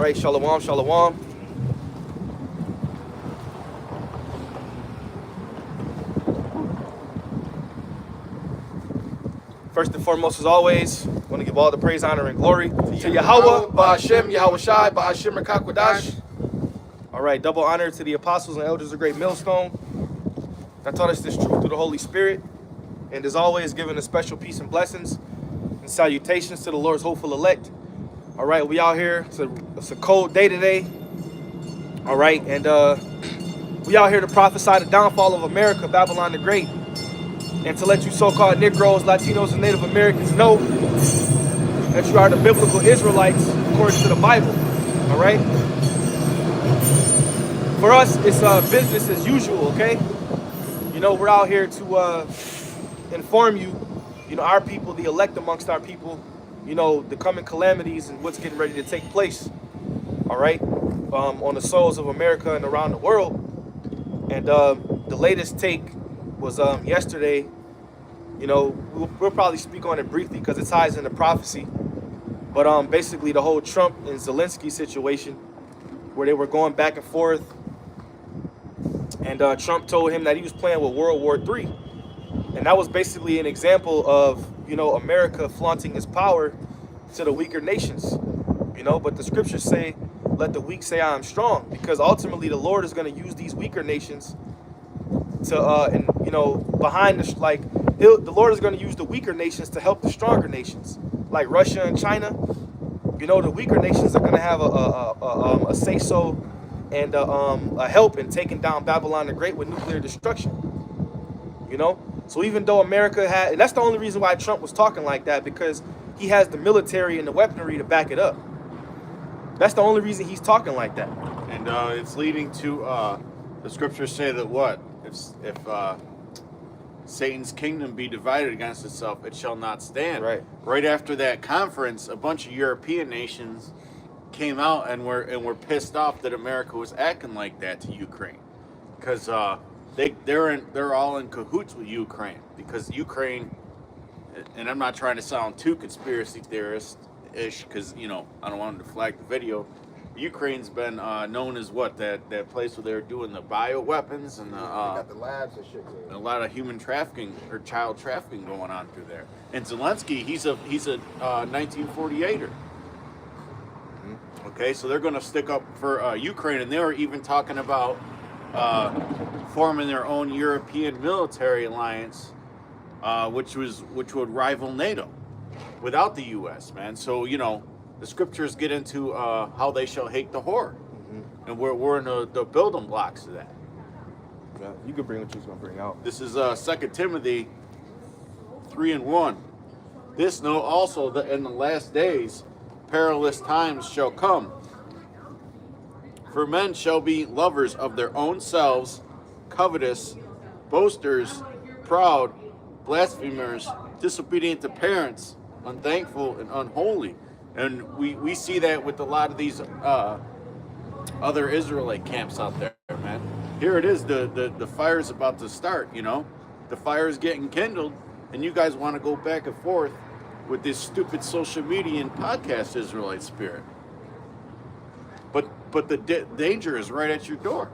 right, shalom, shalom. First and foremost, as always, I want to give all the praise, honor, and glory to Yahweh, Ba'ashem, Yahweh Shai, Ba'ashem, Rakakwadash. All right, double honor to the apostles and elders of Great Millstone that taught us this truth through the Holy Spirit. And as always, giving a special peace and blessings and salutations to the Lord's hopeful elect. All right, we out here. It's a cold day today. All right, and we out here to prophesy the downfall of America, Babylon the Great, and to let you so-called Negroes, Latinos, and Native Americans know that you are the biblical Israelites according to the Bible. All right. For us, it's business as usual. Okay. You know, we're out here to inform you, our people, the elect amongst our people, the coming calamities and what's getting ready to take place, all right, on the souls of America and around the world. And the latest take was yesterday. We'll probably speak on it briefly because it ties into prophecy. But basically the whole Trump and Zelensky situation where they were going back and forth. And Trump told him that he was playing with World War III. And that was basically an example of, America flaunting its power to the weaker nations. But the scriptures say, let the weak say I am strong. Because ultimately the Lord is going to use these weaker nations to, behind this, the Lord is going to use the weaker nations to help the stronger nations. Like Russia and China, the weaker nations are going to have a say-so and a help in taking down Babylon the Great with nuclear destruction. So even though America had, and that's the only reason why Trump was talking like that, because he has the military and the weaponry to back it up. That's the only reason he's talking like that. And it's leading to the scriptures say that what? If Satan's kingdom be divided against itself, it shall not stand. Right after that conference, a bunch of European nations came out and were pissed off that America was acting like that to Ukraine, because they're all in cahoots with Ukraine, because Ukraine, and I'm not trying to sound too conspiracy theorist-ish, because I don't want them to flag the video. Ukraine's been known as what, that place where they're doing the bioweapons and got the labs and shit. A lot of human trafficking or child trafficking going on through there. And Zelensky, he's a 1948er. Okay, so they're going to stick up for Ukraine, and they were even talking about forming their own European military alliance, which would rival NATO without the U.S. Man. So the scriptures get into how they shall hate the whore, and we're in the building blocks of that. Yeah, you can bring what you're going to bring out. This is 2 Timothy 3:1. This know also that in the last days perilous times shall come. For men shall be lovers of their own selves, covetous, boasters, proud, blasphemers, disobedient to parents, unthankful, and unholy. And we see that with a lot of these other Israelite camps out there, man. Here it is, the fire's about to start, The fire's getting kindled, and you guys want to go back and forth with this stupid social media and podcast Israelite spirit. But the danger is right at your door.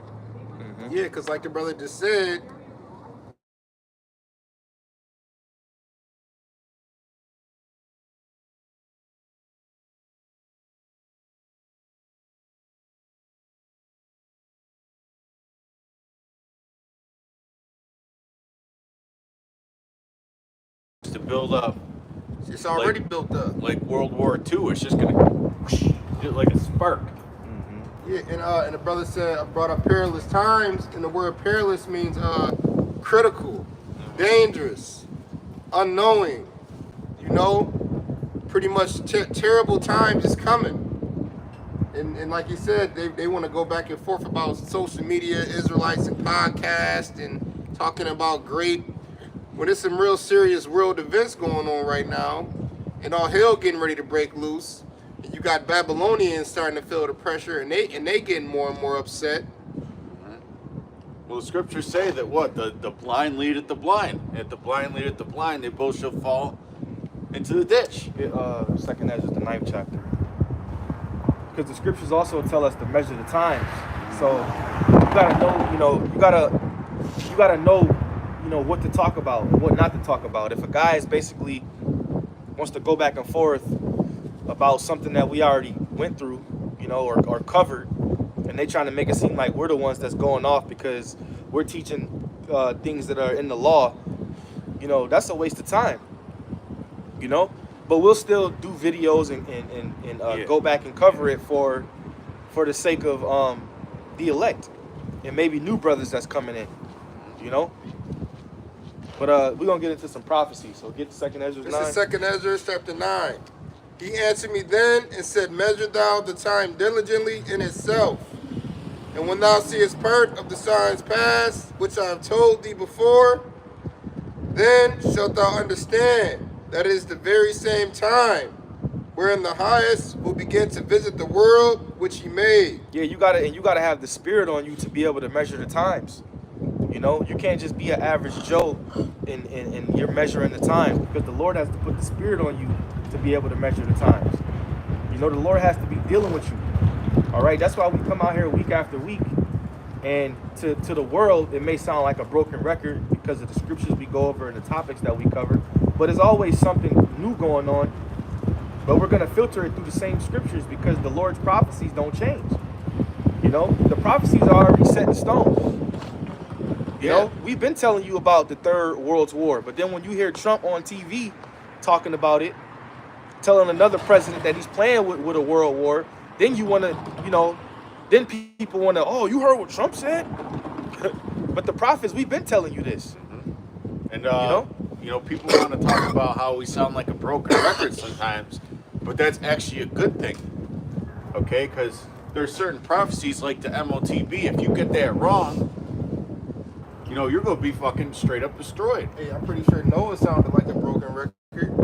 Yeah, because like the brother just said, To build up. it's already built up. Like World War II, it's just going to do like a spark. Yeah, and the brother said, I brought up perilous times, and the word perilous means critical, dangerous, unknowing, pretty much terrible times is coming. And like you said, they want to go back and forth about social media, Israelites and podcasts, and talking about when there's some real serious world events going on right now, and all hell getting ready to break loose. And you got Babylonians starting to feel the pressure, and they getting more and more upset. Well, the scriptures say that what? The blind leadeth the blind. If the blind leadeth the blind, they both shall fall into the ditch. Second Ezra, the 9th chapter. because the scriptures also tell us to measure the times. So you gotta know, you gotta know, what to talk about and what not to talk about. If a guy is basically wants to go back and forth about something that we already went through, or covered, and they trying to make it seem like we're the ones that's going off because we're teaching things that are in the law, that's a waste of time, But we'll still do videos and go back and cover it for the sake of the elect and maybe new brothers that's coming in, But we're gonna get into some prophecy. So get to 2nd Ezra 9. This is 2nd Ezra chapter 9. He answered me then and said, measure thou the time diligently in itself. And when thou seest part of the signs pass, which I have told thee before, then shalt thou understand that it is the very same time wherein the highest will begin to visit the world which he made. Yeah, you gotta have the spirit on you to be able to measure the times. You can't just be an average Joe and you're measuring the times, because the Lord has to put the spirit on you to be able to measure the times. The Lord has to be dealing with you. All right, that's why we come out here week after week, and to the world it may sound like a broken record because of the scriptures we go over and the topics that we cover, but there's always something new going on. But we're going to filter it through the same scriptures because the Lord's prophecies don't change. The prophecies are already set in stone. We've been telling you about the Third World War, but then when you hear Trump on TV talking about it, telling another president that he's playing with a world war, then you want to, then people want to, oh, you heard what Trump said? But the prophets, we've been telling you this. And, people want to talk about how we sound like a broken record sometimes, but that's actually a good thing, okay? Because there's certain prophecies like the MOTB. If you get that wrong, you're going to be fucking straight up destroyed. Hey, I'm pretty sure Noah sounded like a broken record.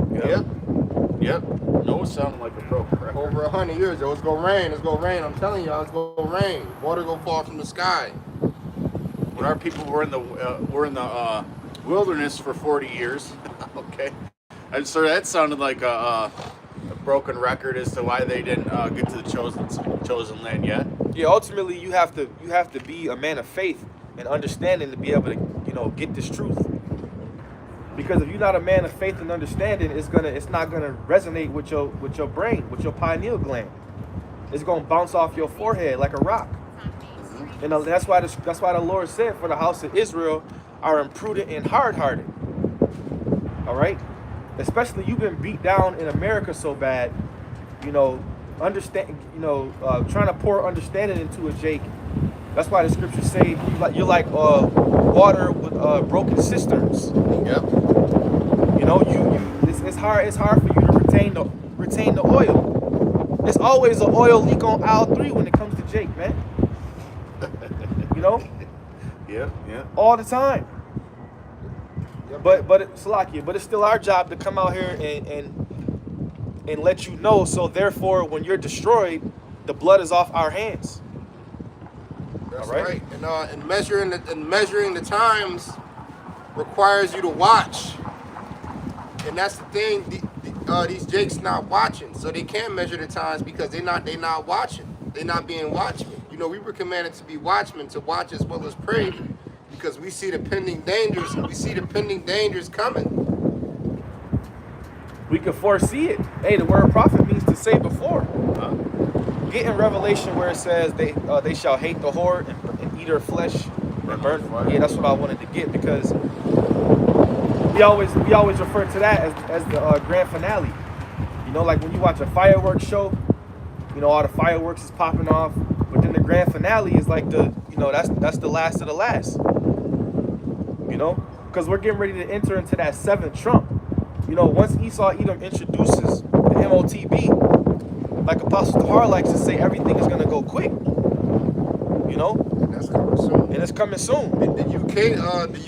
Yep. Noah sounded like a broken record. Over 100 years ago, it's going to rain. It's going to rain. I'm telling y'all, it's going to rain. Water going to fall from the sky. When our people were in the wilderness for 40 years, okay, and so that sounded like a broken record as to why they didn't get to the chosen land yet. Yeah, ultimately you have to be a man of faith and understanding to be able to get this truth. Because if you're not a man of faith and understanding, it's not gonna resonate with your brain, with your pineal gland. It's gonna bounce off your forehead like a rock. And that's why the Lord said, for the house of Israel are imprudent and hard-hearted. All right, especially you've been beat down in America so bad. Understand. Trying to pour understanding into a Jake. That's why the scriptures say you're like water with broken cisterns. Yep. It's hard for you to retain the oil. There's always an oil leak on aisle 3 when it comes to Jake, man. Yeah. All the time. Yep. But it's still our job to come out here and let you know. So therefore, when you're destroyed, the blood is off our hands. That's all right. And measuring the times requires you to watch. And that's the thing. These Jakes not watching, so they can't measure the times because they not watching. They're not being watchmen. We were commanded to be watchmen, to watch as well as pray, because we see the pending dangers. We see the pending dangers coming. We can foresee it. Hey, the word prophet means to say before. Get in Revelation where it says they shall hate the whore and eat her flesh and burn. Yeah, that's what I wanted to get, because we always refer to that as the grand finale. Like when you watch a fireworks show, all the fireworks is popping off, but then the grand finale is like that's the last of the last. Because we're getting ready to enter into that 7th trump. Once Esau Edom introduces the MOTB, like Apostle Tahar likes to say, everything is gonna go quick. And that's coming soon. And it's coming soon. The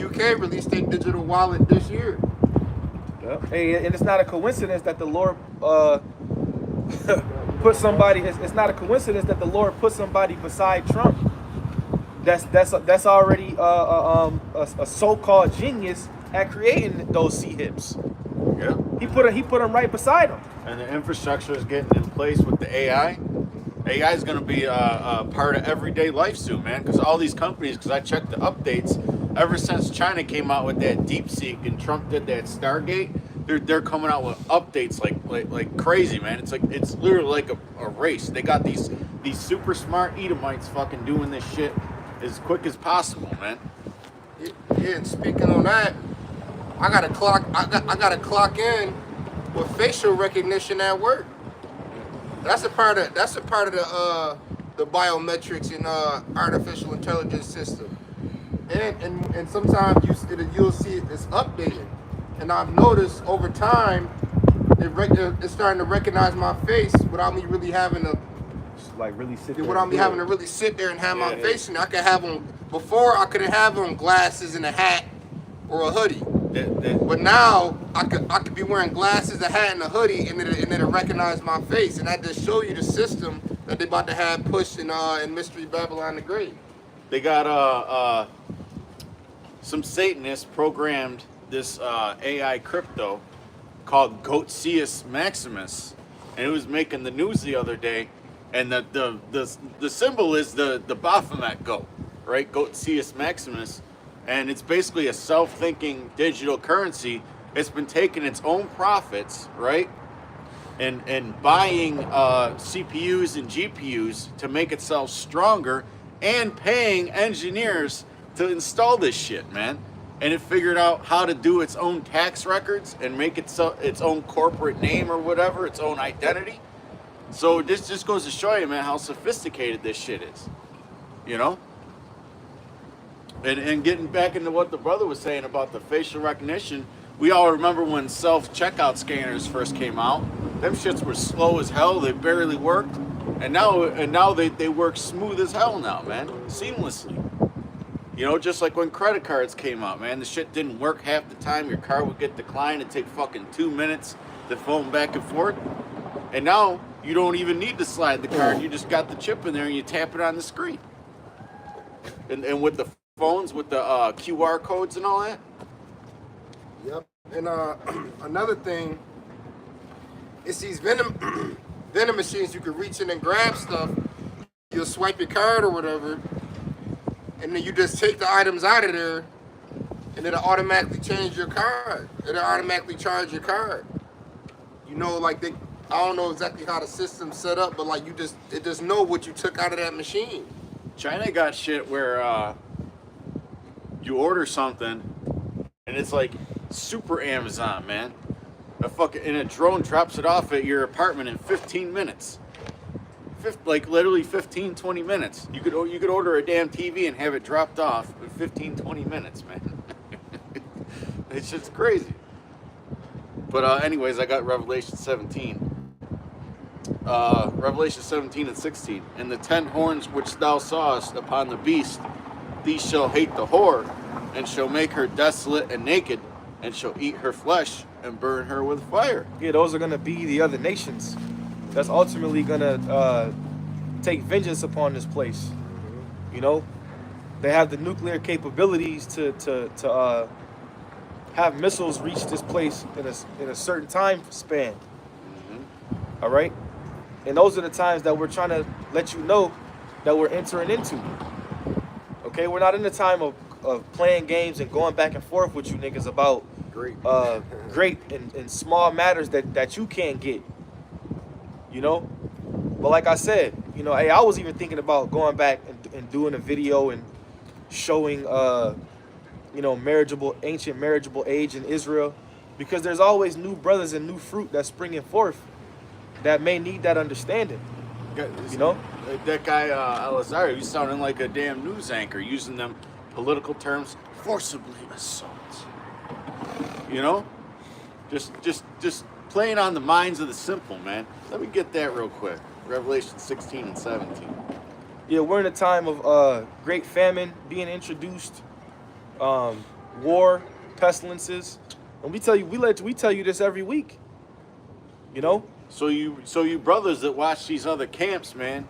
UK released their digital wallet this year. Yeah. Hey, and it's not a coincidence that the Lord put somebody. It's not a coincidence that the Lord put somebody beside Trump. That's already a so-called genius at creating those C-hips. Yeah. He put him right beside him. And the infrastructure is getting in place with the AI, AI is going to be a part of everyday life soon, man. Because all these companies, because I checked the updates, ever since China came out with that DeepSeek and Trump did that Stargate, they're coming out with updates like crazy, man. It's literally like a race. They got these super smart Edomites fucking doing this shit as quick as possible, man. Yeah, and speaking on that, I gotta clock in with facial recognition at work. That's a part of the biometrics and artificial intelligence system. And sometimes you'll see it's updated. And I've noticed over time it's starting to recognize my face without me really having to Really sit there. without me having to really sit there and have my face in it. I could have on before I couldn't have on glasses and a hat or a hoodie. But now I could be wearing glasses, a hat, and a hoodie, and it'll recognize my face, and that just show you the system that they about to have pushed in Mystery Babylon the Great. They got some Satanists programmed this AI crypto called Gmsgreatwaters Maximus, and it was making the news the other day. And the symbol is the Baphomet goat, right? Gmsgreatwaters Maximus. And it's basically a self-thinking digital currency. It's been taking its own profits, right? And buying CPUs and GPUs to make itself stronger and paying engineers to install this shit, man. And it figured out how to do its own tax records and make its own corporate name or whatever, its own identity. So this just goes to show you, man, how sophisticated this shit is, you know? And getting back into what the brother was saying about the facial recognition, we all remember when self-checkout scanners first came out. Them shits were slow as hell, they barely worked. And now they work smooth as hell now, man, seamlessly. You know, just like when credit cards came out, man, the shit didn't work half the time. Your card would get declined, it'd take fucking 2 minutes to phone back and forth. And now you don't even need to slide the card, you just got the chip in there and you tap it on the screen. And with the phones, with the QR codes and all that. Yep. And another thing, it's these vending machines you can reach in and grab stuff. You'll swipe your card or whatever, and then you just take the items out of there, and it'll automatically change your card. It'll automatically charge your card. You know, like I don't know exactly how the system's set up, but like it just know what you took out of that machine. China got shit where you order something and it's like super Amazon, man. And a drone drops it off at your apartment in 15 minutes. Like literally 15, 20 minutes. You could order a damn TV and have it dropped off in 15, 20 minutes, man. It's just crazy. But anyways, I got Revelation 17. Revelation 17 and 16. And the 10 horns which thou sawest upon the beast, these shall hate the whore, and shall make her desolate and naked, and shall eat her flesh, and burn her with fire. Yeah, those are going to be the other nations that's ultimately going to take vengeance upon this place. You know, they have the nuclear capabilities to have missiles reach this place in a certain time span. Mm-hmm. All right? And those are the times that we're trying to let you know that we're entering into. Okay? We're not in the time of playing games and going back and forth with you niggas about great and small matters that you can't get. You know? But like I said, you know, hey, I was even thinking about going back and doing a video and showing you know, ancient marriageable age in Israel, because there's always new brothers and new fruit that's springing forth that may need that understanding. You know, that guy Elazar, he's sounding like a damn news anchor, using them political terms, forcibly assault. You know, just playing on the minds of the simple, man. Let me get that real quick. Revelation 16 and 17. Yeah, we're in a time of great famine being introduced, war, pestilences, and we tell you this every week. You know. So you brothers that watch these other camps, man,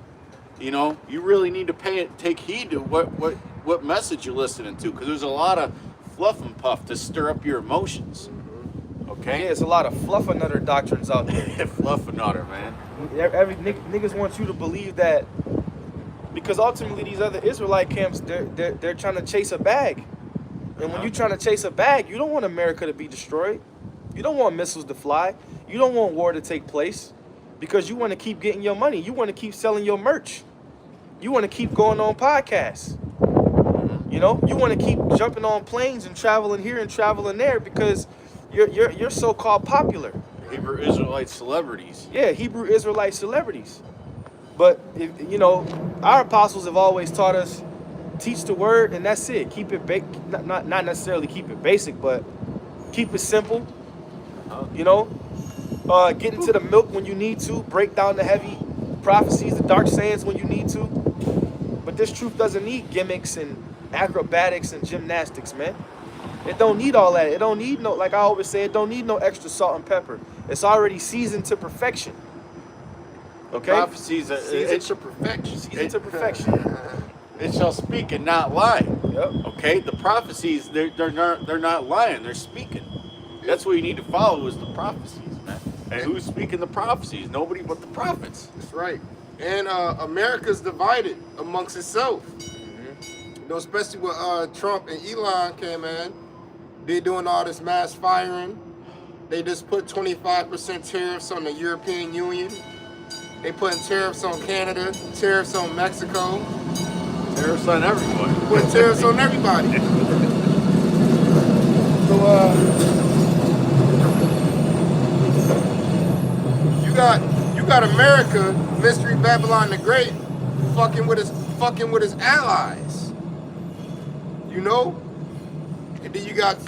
you know, you really need to take heed to what message you're listening to, because there's a lot of fluff and puff to stir up your emotions. Okay? Yeah, it's a lot of fluffernutter doctrines out there. Fluffernutter, man. Every niggas want you to believe that because ultimately these other Israelite camps they're trying to chase a bag, and when you're trying to chase a bag, you don't want America to be destroyed. You don't want missiles to fly. You don't want war to take place, because you want to keep getting your money. You want to keep selling your merch. You want to keep going on podcasts. You know, you want to keep jumping on planes and traveling here and traveling there because you're so-called popular. Hebrew Israelite celebrities. Yeah, Hebrew Israelite celebrities. But if, you know, our apostles have always taught us, teach the word and that's it. Keep it not necessarily keep it basic, but keep it simple. You know, get into the milk when you need to, break down the heavy prophecies, the dark sayings when you need to. But this truth doesn't need gimmicks and acrobatics and gymnastics, man. It don't need all that. It don't need no, like I always say, it don't need no extra salt and pepper. It's already seasoned to perfection. Okay? Prophecies, Seasoned to perfection. Seasoned to perfection. It shall speak and not lie. Yep. Okay? The prophecies, they're not lying. They're speaking. That's what you need to follow is the prophecies, man. And who's speaking the prophecies? Nobody but the prophets. That's right. And America's divided amongst itself. You know, especially with Trump and Elon came in. They're doing all this mass firing. They just put 25% tariffs on the European Union. They putting tariffs on Canada, tariffs on Mexico. Tariffs on everyone. Putting tariffs on everybody. So you got America, Mystery Babylon the Great, fucking with his allies. You know? And then you got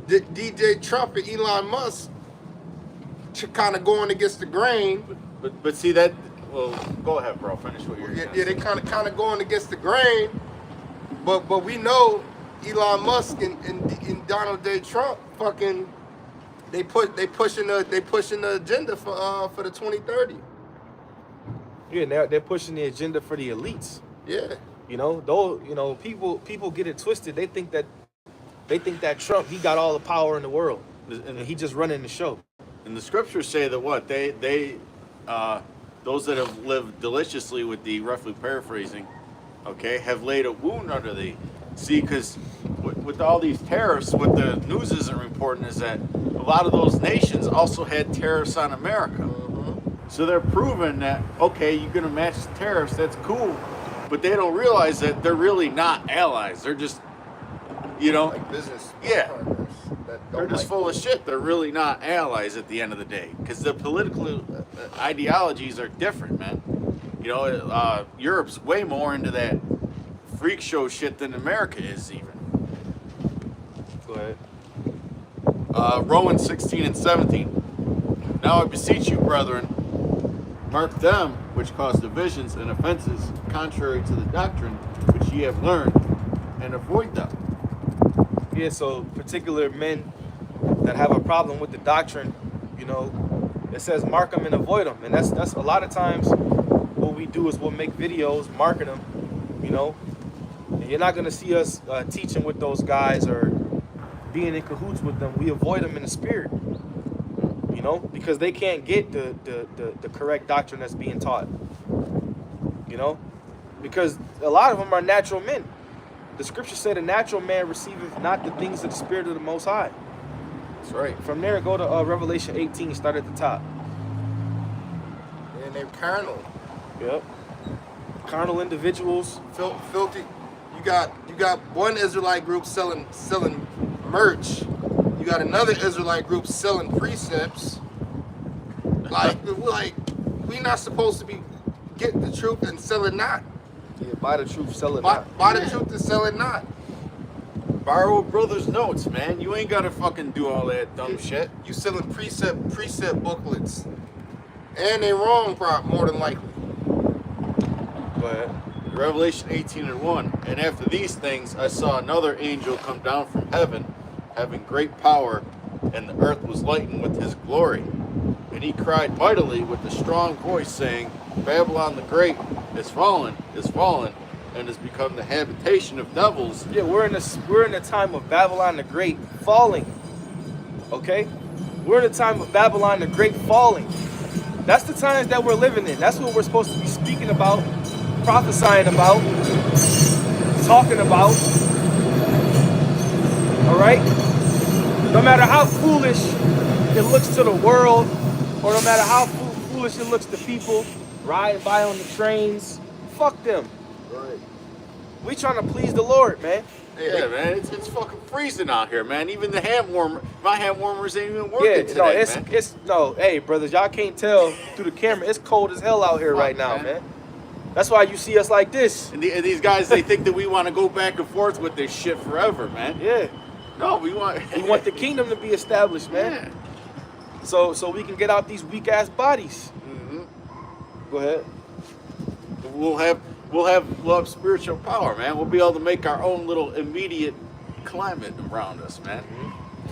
DJ Trump and Elon Musk kind of going against the grain. But see that. Well, go ahead, bro. Finish what you're saying. Yeah, they kind of going against the grain. But we know Elon Musk and Donald J. Trump fucking they pushing the agenda for the 2030. Yeah, they're pushing the agenda for the elites. Yeah. You know, though, you know, people get it twisted. They think that Trump, he got all the power in the world, and he just running the show. And the scriptures say that what they those that have lived deliciously, with the roughly paraphrasing, okay, have laid a wound under thee. See, because with all these tariffs, what the news isn't reporting is that a lot of those nations also had tariffs on America. So they're proving that, okay, you're going to match the tariffs, that's cool, but they don't realize that they're really not allies. They're just, you know, Like business. yeah. partners that They're don't just like full of shit. They're really not allies at the end of the day, because the political ideologies are different, man. You know, Europe's way more into that freak show shit than America is, even. Go ahead. Romans 16 and 17. Now I beseech you, brethren, mark them which cause divisions and offenses contrary to the doctrine which ye have learned, and avoid them. Yeah, so particular men that have a problem with the doctrine, you know, it says mark them and avoid them, and that's a lot of times what we do is we'll make videos marking them, you know, and you're not gonna see us teaching with those guys or being in cahoots with them. We avoid them in the spirit, you know, because they can't get the correct doctrine that's being taught, you know, because a lot of them are natural men. The scriptures say the natural man receiveth not the things of the Spirit of the Most High. That's right. From there, go to Revelation 18, start at the top. And they're carnal. Yep. Carnal individuals. Filthy. You got one Israelite group selling merch. You got another Israelite group selling precepts. Like we not supposed to be getting the truth and sell it not. Yeah, buy the truth, sell it not. Buy the truth and sell it not. Borrow a brother's notes, man. You ain't gotta fucking do all that dumb shit. You selling precept booklets, and they wrong, more than likely. Go ahead. Revelation 18 and 1. And after these things I saw another angel come down from heaven, having great power, and the earth was lightened with his glory. And he cried mightily with a strong voice, saying, Babylon the Great is fallen, and has become the habitation of devils. Yeah, we're in the time of Babylon the Great falling. Okay? We're in a time of Babylon, the great falling. That's the times that we're living in. That's what we're supposed to be speaking about, prophesying about, talking about. All right? No matter how foolish it looks to the world, or no matter how foolish it looks to people riding by on the trains, fuck them. Right. We trying to please the Lord, man. Yeah, man, it's fucking freezing out here, man. Even the hand warmer, my hand warmers ain't even working today, no, man. it's no, hey, brothers, y'all can't tell through the camera. It's cold as hell out here right now, man. That's why you see us like this. And these guys, they think that we want to go back and forth with this shit forever, man. Yeah, No, we want the kingdom to be established, man. Yeah. So we can get out these weak ass bodies. Go ahead. We'll have spiritual power, man. We'll be able to make our own little immediate climate around us, man.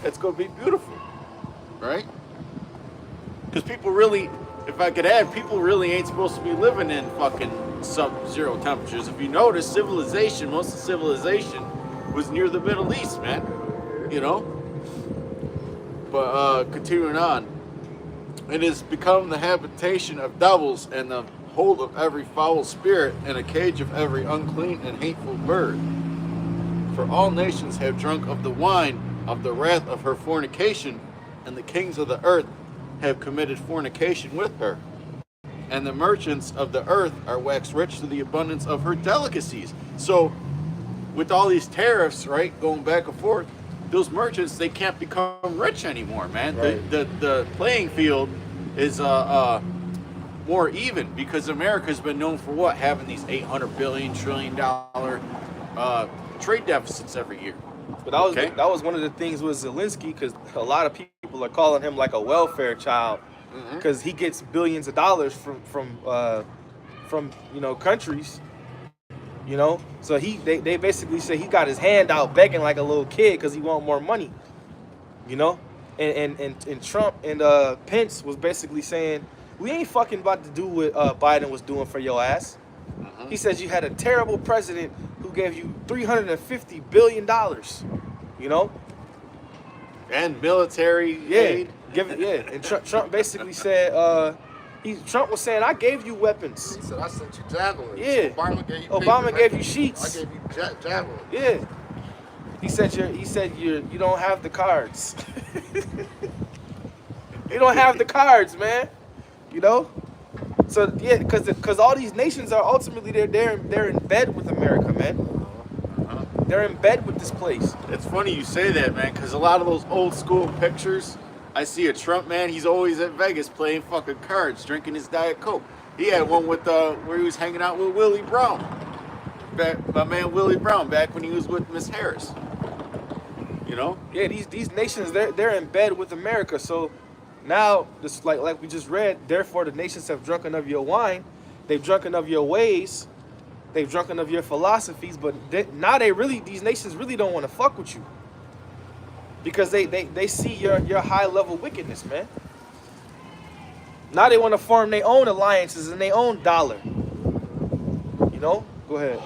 It's gonna be beautiful, right? Because people really, if I could add, people really ain't supposed to be living in fucking sub-zero temperatures. If you notice, most of civilization was near the Middle East, man. You know. But continuing on, it has become the habitation of devils and the hold of every foul spirit and a cage of every unclean and hateful bird. For all nations have drunk of the wine of the wrath of her fornication, and the kings of the earth have committed fornication with her. And the merchants of the earth are waxed rich to the abundance of her delicacies. So, with all these tariffs, right, going back and forth, those merchants, they can't become rich anymore, man. Right. The playing field is more even, because America's been known for what? Having these $800 billion, trillion trade deficits every year. But that was one of the things with Zelensky, because a lot of people are calling him like a welfare child, because he gets billions of dollars from countries, So they basically say he got his hand out begging like a little kid because he want more money, And Trump and Pence was basically saying, we ain't fucking about to do what Biden was doing for your ass. He says you had a terrible president who gave you $350 billion, And military aid. And Trump basically said, Trump was saying, I gave you weapons. He said, I sent you javelins. Yeah. Obama gave you sheets. I gave you javelins. Yeah. He said you don't have the cards. You don't have the cards, man. So yeah, because all these nations are ultimately they're in bed with America, man. They're in bed with this place. It's funny you say that, man, because a lot of those old school pictures, I see a Trump, man, he's always at Vegas playing fucking cards, drinking his Diet Coke. He had one with where he was hanging out with Willie Brown. My man Willie Brown, back when he was with Miss Harris. Yeah, these nations, they're in bed with America. So now, just like we just read, therefore the nations have drunken of your wine, they've drunken of your ways, they've drunken of your philosophies, but these nations really don't want to fuck with you. Because they see your high level wickedness, man. Now they want to form their own alliances and their own dollar. Go ahead.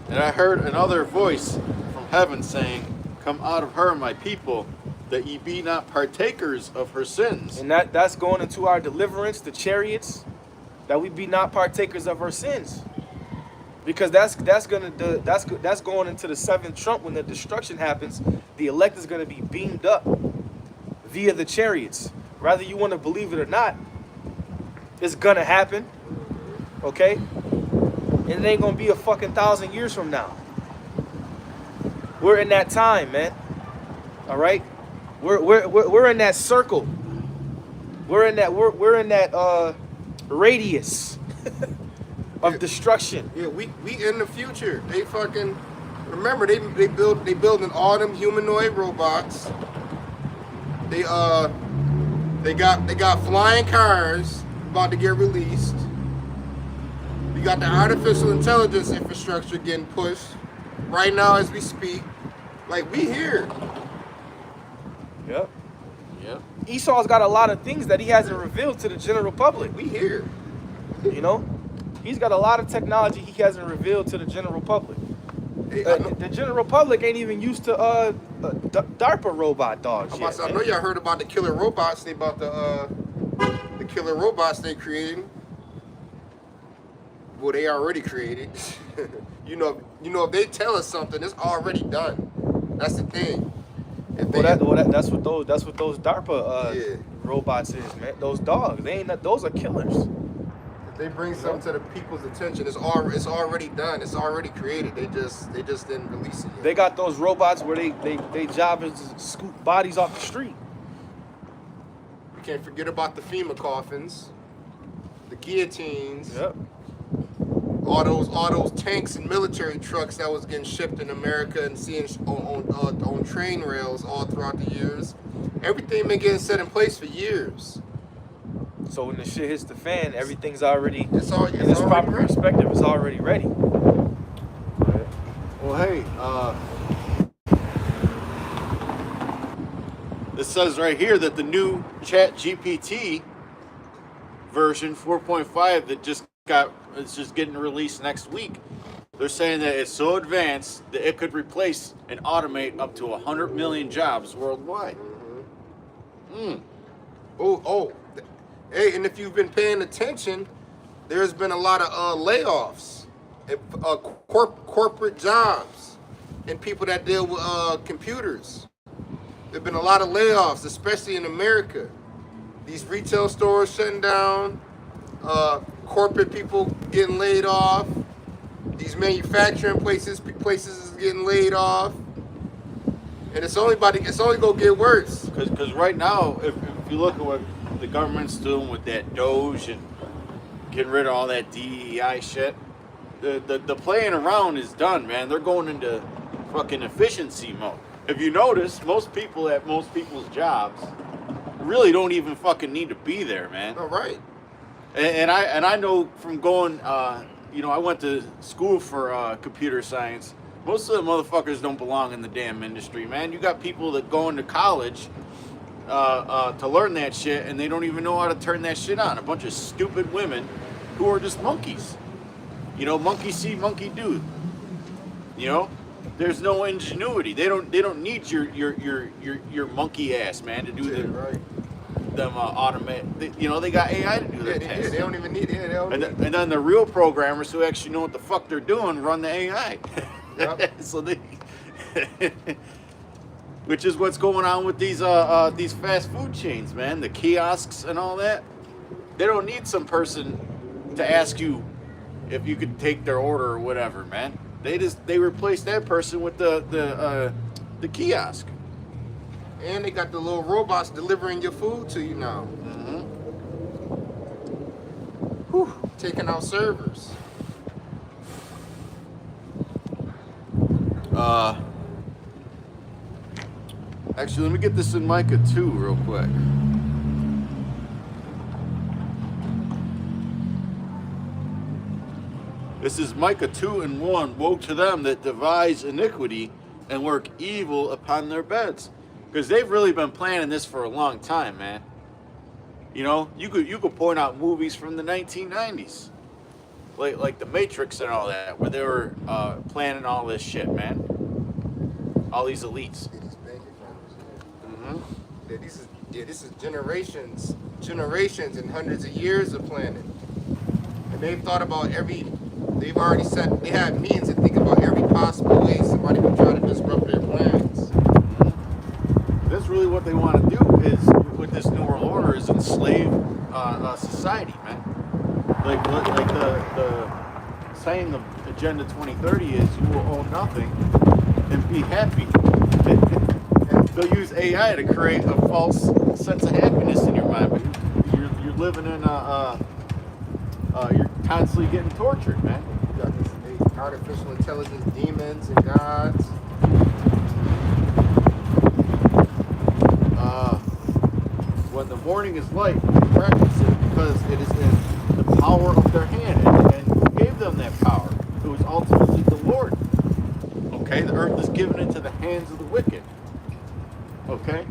And I heard another voice from heaven saying, come out of her, my people, that ye be not partakers of her sins. And that's going into our deliverance, the chariots, that we be not partakers of her sins. Because that's going into the seventh trump. When the destruction happens, the elect is going to be beamed up via the chariots. Whether you want to believe it or not, it's going to happen. Okay? And it ain't going to be a fucking 1,000 years from now. We're in that time, man. All right? We're in that circle. We're in that radius of destruction. Yeah, we in the future. They fucking remember they building all them humanoid robots. They got flying cars about to get released. We got the artificial intelligence infrastructure getting pushed right now as we speak. Like, we here. Yep. Esau's got a lot of things that he hasn't revealed to the general public. We here. He's got a lot of technology he hasn't revealed to the general public. The general public ain't even used to DARPA robot dogs. Yeah, I know y'all heard about the killer robots. They about the killer robots they created. Well, they already created. you know, if they tell us something, it's already done. That's the thing. That's what those DARPA Yeah. robots is, man. Those dogs, those are killers. If they bring something to the people's attention, it's already done. It's already created. They just didn't release it yet. They got those robots where they job is to scoop bodies off the street. We can't forget about the FEMA coffins, the guillotines. Yep. All those tanks and military trucks that was getting shipped in America and seeing on train rails all throughout the years. Everything been getting set in place for years. So when the shit hits the fan, everything's already It's in its proper ready. perspective. It's already ready. Well, hey, it says right here that the new ChatGPT version 4.5 that it's just getting released next week. They're saying that it's so advanced that it could replace and automate up to 100 million jobs worldwide. Hey, and if you've been paying attention, there's been a lot of layoffs, corporate jobs, and people that deal with computers. There've been a lot of layoffs, especially in America. These retail stores shutting down, corporate people getting laid off. These manufacturing places is getting laid off, and it's only gonna get worse. Because right now, if you look at what the government's doing with that Doge and getting rid of all that DEI shit, the playing around is done, man. They're going into fucking efficiency mode. If you notice, most people at most people's jobs really don't even fucking need to be there, man. All right. And I know from going, I went to school for computer science. Most of the motherfuckers don't belong in the damn industry, man. You got people that go into college to learn that shit, and they don't even know how to turn that shit on. A bunch of stupid women who are just monkeys. Monkey see, monkey do. There's no ingenuity. They don't need your monkey ass, man, to do them automate. They got AI to do their tasks. They don't even need it. And then the real programmers who actually know what the fuck they're doing run the AI. Yep. Which is what's going on with these fast food chains, man. The kiosks and all that. They don't need some person to ask you if you could take their order or whatever, man. They replace that person with the kiosk. And they got the little robots delivering your food to you now. Mm-hmm. Whew. Taking out servers. Actually, let me get this in Micah 2 real quick. This is Micah 2:1. Woe to them that devise iniquity and work evil upon their beds. Because they've really been planning this for a long time, man. You could point out movies from the 1990s. Like The Matrix and all that, where they were planning all this shit, man. All these elites. Mm-hmm. This is generations and hundreds of years of planning. And they've thought about they've already said, they have means to think about every possible way somebody would try to disrupt their plans. That's really what they want to do is, with this New World Order, is enslave society, man. Like the saying of Agenda 2030 is, you will own nothing and be happy. And they'll use AI to create a false sense of happiness in your mind, but you're living in you're constantly getting tortured, man. You got this artificial intelligence demons and gods. When the morning is light, they practice it because it is in the power of their hand, and who gave them that power? It was ultimately the Lord. Okay, the earth is given into the hands of the wicked. Okay?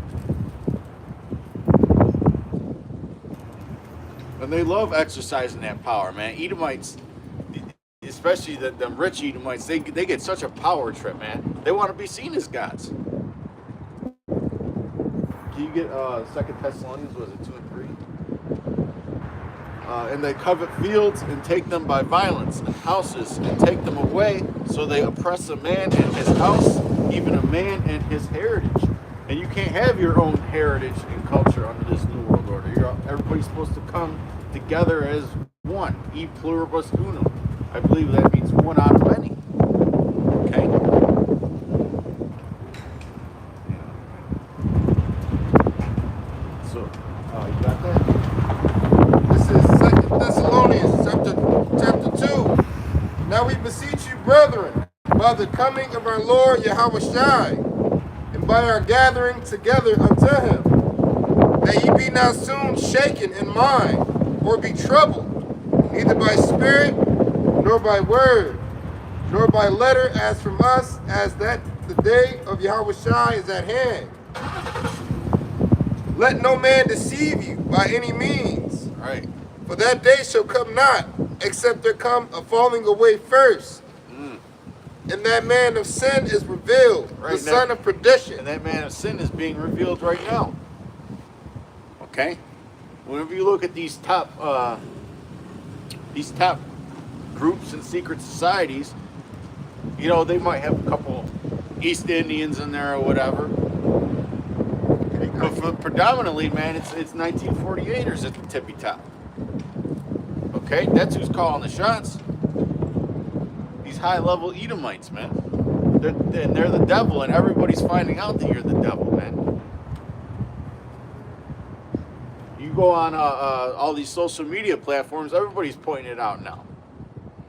And they love exercising that power, man. Edomites, especially them rich Edomites, they get such a power trip, man. They want to be seen as gods. Can you get 2 Thessalonians, was it 2 and 3? And they covet fields and take them by violence, and houses and take them away. So they oppress a man and his house, even a man and his heritage. And you can't have your own heritage and culture under this new world order. Everybody's supposed to come together as one. E pluribus unum. I believe that means one out of many. Okay? So, you got that? This is 2 Thessalonians chapter 2. Now we beseech you, brethren, by the coming of our Lord Yahushua, and by our gathering together unto him, that ye be not soon shaken in mind, or be troubled, neither by spirit, nor by word, nor by letter, as from us, as that the day of Yahushua is at hand. Let no man deceive you by any means. Right. For that day shall come not, except there come a falling away first. And that man of sin is revealed, Right, the son of perdition. And that man of sin is being revealed right now. Okay? Whenever you look at these top groups and secret societies, you know, they might have a couple East Indians in there or whatever. But predominantly, man, it's 1948ers at the tippy top. Okay? That's who's calling the shots. These high-level Edomites, man. They're the devil, and everybody's finding out that you're the devil, man. You go on all these social media platforms, everybody's pointing it out now.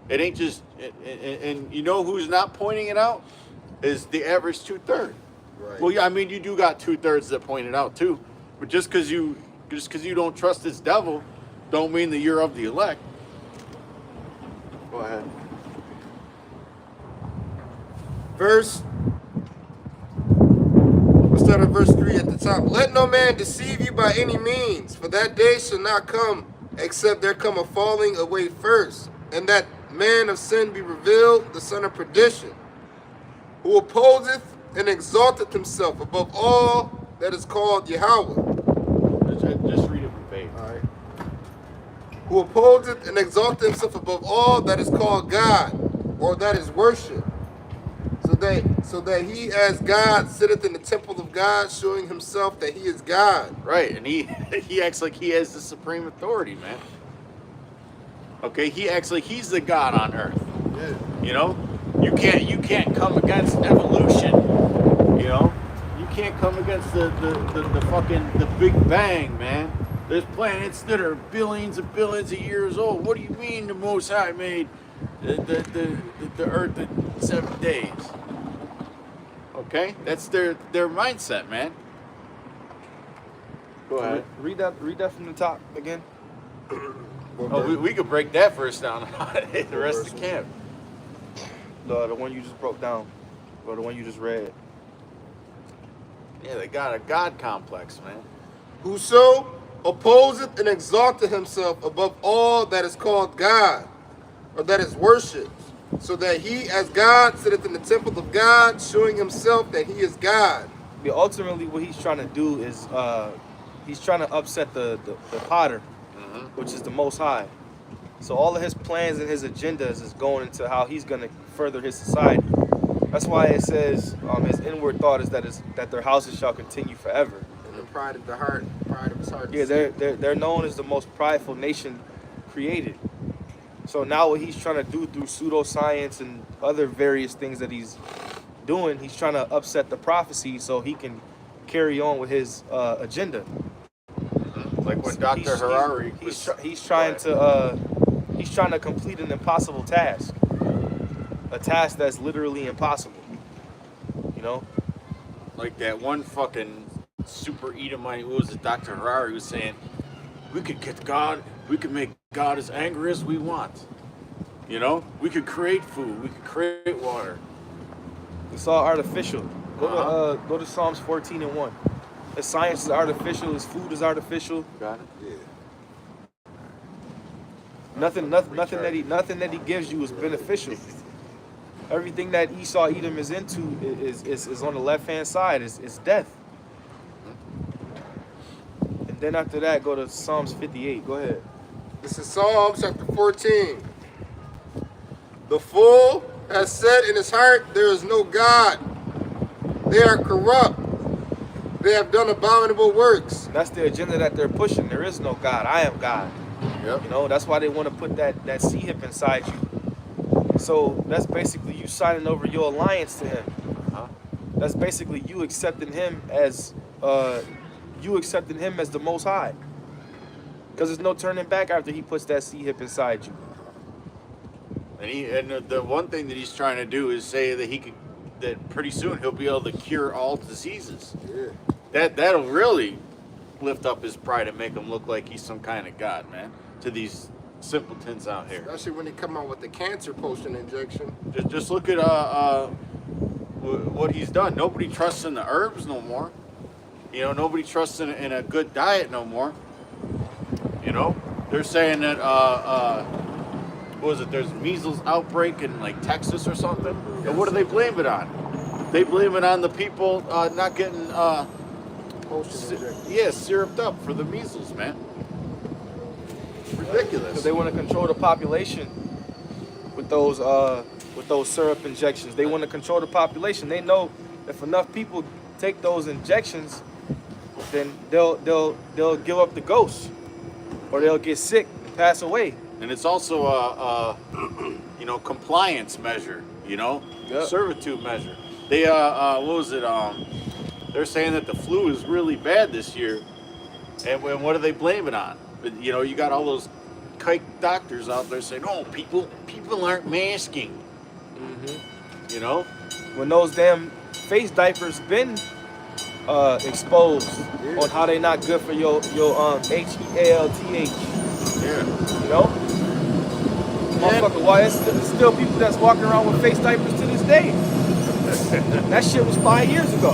It ain't just, and you know who's not pointing it out? Is the average 2/3. Right. Well, yeah, I mean, you do got 2/3 that point it out too, but just because you don't trust this devil, don't mean that you're of the elect. Go ahead. Let's start at verse 3 at the top. Let no man deceive you by any means, for that day shall not come, except there come a falling away first, and that man of sin be revealed, the son of perdition, who opposeth and exalteth himself above all that is called Yahweh. Just read it verbatim. All right. Who opposeth and exalteth himself above all that is called God, or that is worship, so that he as God sitteth in the temple of God, showing himself that he is God. Right, and he acts like he has the supreme authority, man. Okay, he acts like he's the God on earth. Yeah. You know, you can't come against evolution. You know, you can't come against the fucking the Big Bang, man. There's planets that are billions and billions of years old. What do you mean the Most High made the Earth in 7 days? Okay, that's their mindset, man. Go ahead. Read that from the top again. Oh, we could break that verse down. The rest of the camp. The one you just broke down, or the one you just read. Yeah, they got a God complex, man. Whoso opposeth and exalteth himself above all that is called God, or that is worshipped, so that he as God sitteth in the temple of God, showing himself that he is God. Yeah, ultimately, what he's trying to do is he's trying to upset the potter, which is the Most High. So all of his plans and his agendas is going into how he's going to further his society. That's why it says his inward thought is that their houses shall continue forever. And the pride of the heart, pride of his heart. Yeah, they're known as the most prideful nation created. So now what he's trying to do through pseudoscience and other various things that he's doing, he's trying to upset the prophecy so he can carry on with his agenda. Like when Dr. Harari He's trying to complete an impossible task, a task that's literally impossible. You know, like that one fucking super Edomite, what was it, Dr. Harari was saying, we could get God, we could make God as angry as we want. You know, we could create food, we could create water. it's all artificial. Go to Psalms 14:1. His science is artificial. His food is artificial. Got it? Yeah. Nothing that he gives you is beneficial. Everything that Edom is into is on the left hand side. Is death. Then after that, go to Psalms 58. Go ahead. This is Psalm chapter 14. The fool has said in his heart, there is no God. They are corrupt. They have done abominable works. That's the agenda that they're pushing. There is no God. I am God. Yep. You know, that's why they want to put that C-hip inside you. So that's basically you signing over your alliance to him. Huh? That's basically you accepting him as the Most High. Because there's no turning back after he puts that C-hip inside you. And the one thing that he's trying to do is say that pretty soon he'll be able to cure all diseases. Yeah. That'll really lift up his pride and make him look like he's some kind of god, man, to these simpletons out here. Especially when they come out with the cancer potion injection. Just look at what he's done. Nobody trusts in the herbs no more. You know, nobody trusts in a good diet no more. You know, they're saying that what was it? There's measles outbreak in like Texas or something. And what do they blame it on? They blame it on the people not getting syruped up for the measles, man. Ridiculous. Because they want to control the population with those syrup injections. They want to control the population. They know if enough people take those injections, then they'll give up the ghost, or they'll get sick and pass away. And it's also a compliance measure, Yep. servitude measure. They what was it? They're saying that the flu is really bad this year, and what do they blame it on? You got all those kike doctors out there saying, "Oh, people aren't masking." Mm-hmm. When those damn face diapers been exposed on how they not good for your HEALTH. Yeah. Motherfucker, why it's still people that's walking around with face diapers to this day. That shit was 5 years ago.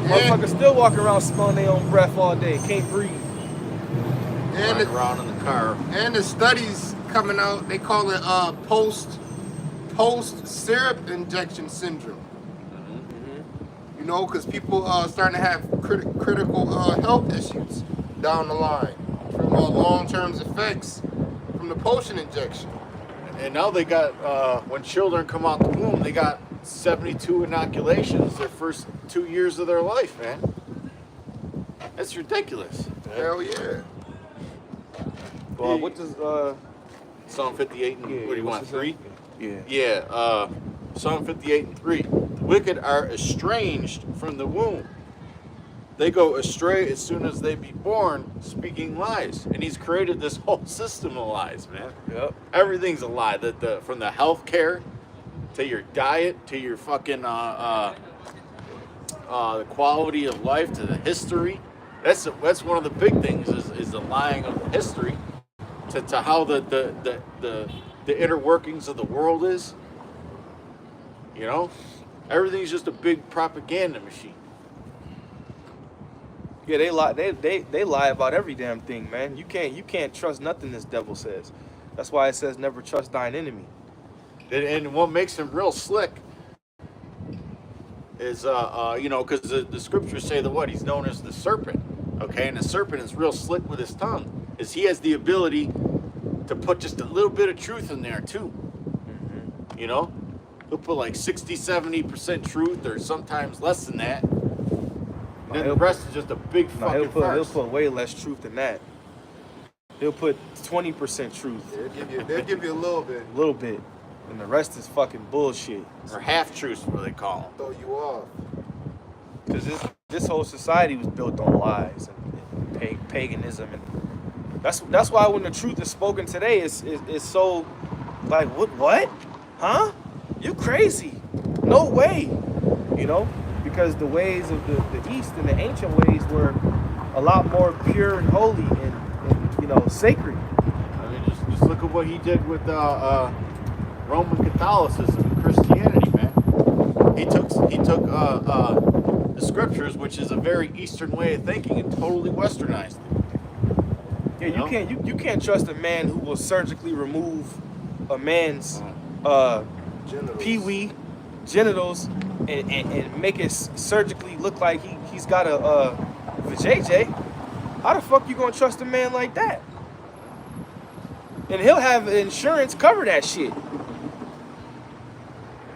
Motherfuckers still walking around smelling their own breath all day, can't breathe. And around in the car. And the studies coming out, they call it post syrup injection syndrome. Mm-hmm. Because people are starting to have critical health issues down the line from long-term effects from the potion injection. And now they got, when children come out the womb, they got 72 inoculations their first 2 years of their life, man. That's ridiculous. Hell yeah. Well, what does Psalm 58 and what do you want, 3? Yeah. Yeah, Psalm 58 and 3. The wicked are estranged from the womb. They go astray as soon as they be born, speaking lies. And he's created this whole system of lies, man. Yep. Everything's a lie. From the health care to your diet to your fucking the quality of life to the history. That's one of the big things is the lying of the history to how the inner workings of the world is. Everything's just a big propaganda machine. Yeah, they lie. They lie about every damn thing, man. You can't trust nothing this devil says. That's why it says never trust thine enemy. And what makes him real slick is because the scriptures say that he's known as the serpent, okay? And the serpent is real slick with his tongue. Is he has the ability to put just a little bit of truth in there too. Mm-hmm. He'll put like 60-70% truth, or sometimes less than that. And then the rest is just a big fucking farce. He'll put way less truth than that. He'll put 20% truth. They'll give you a little bit. A little bit. And the rest is fucking bullshit. Or half truths, what they call them. Throw you off. Because this whole society was built on lies and paganism, and that's why when the truth is spoken today, it's so like what? Huh? You crazy? No way. Because the ways of the East and the ancient ways were a lot more pure and holy and sacred. I mean, just look at what he did with Roman Catholicism and Christianity, man. He took the scriptures, which is a very Eastern way of thinking, and totally westernized it. Yeah, you can't trust a man who will surgically remove a man's genitals and make it surgically look like he's got a For JJ, how the fuck you gonna trust a man like that? And he'll have insurance cover that shit.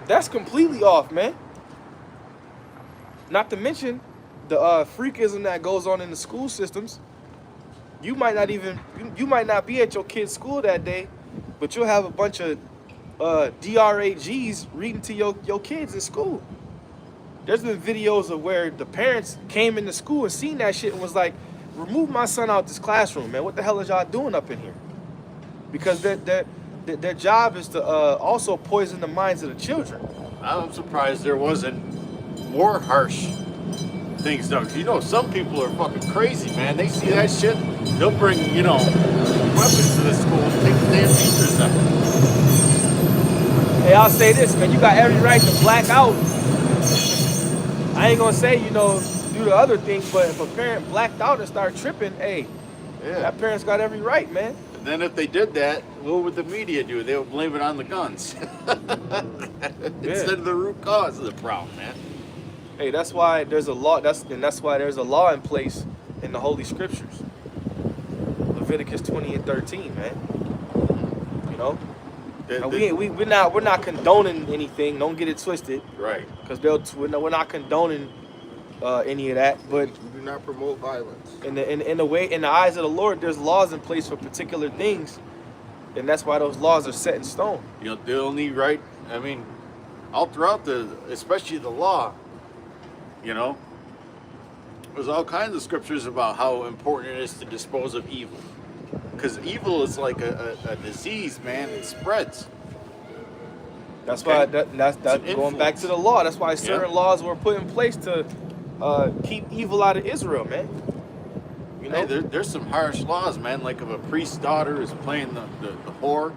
That's completely off, man. Not to mention the freakism that goes on in the school systems. You might not be at your kid's school that day, but you'll have a bunch of DRAGs reading to your kids in school. There's been videos of where the parents came into school and seen that shit and was like, remove my son out this classroom, man. What the hell is y'all doing up in here? Because their job is to also poison the minds of the children. I'm surprised there wasn't more harsh things done. You know, some people are fucking crazy, man. They see that shit, they'll bring, weapons to the school and take the damn teachers out. Hey, I'll say this, man. You got every right to black out. I ain't gonna say, do the other things, but if a parent blacked out and start tripping, hey, that parent's got every right, man. And then if they did that, what would the media do? They would blame it on the guns instead of the root cause of the problem, man. Hey, that's why there's a law. That's why there's a law in place in the Holy Scriptures. Leviticus 20 and 13, man. We're not condoning anything. Don't get it twisted. Right. Because we're not condoning any of that. But We do not promote violence. in the eyes of the Lord, there's laws in place for particular things, and that's why those laws are set in stone. The only right. I mean, all throughout especially the law. There's all kinds of scriptures about how important it is to dispose of evil. Because evil is like a disease, man. It spreads. That's why that's going back to the law. That's why certain laws were put in place to keep evil out of Israel, man. Hey, there's some harsh laws, man. Like if a priest's daughter is playing the whore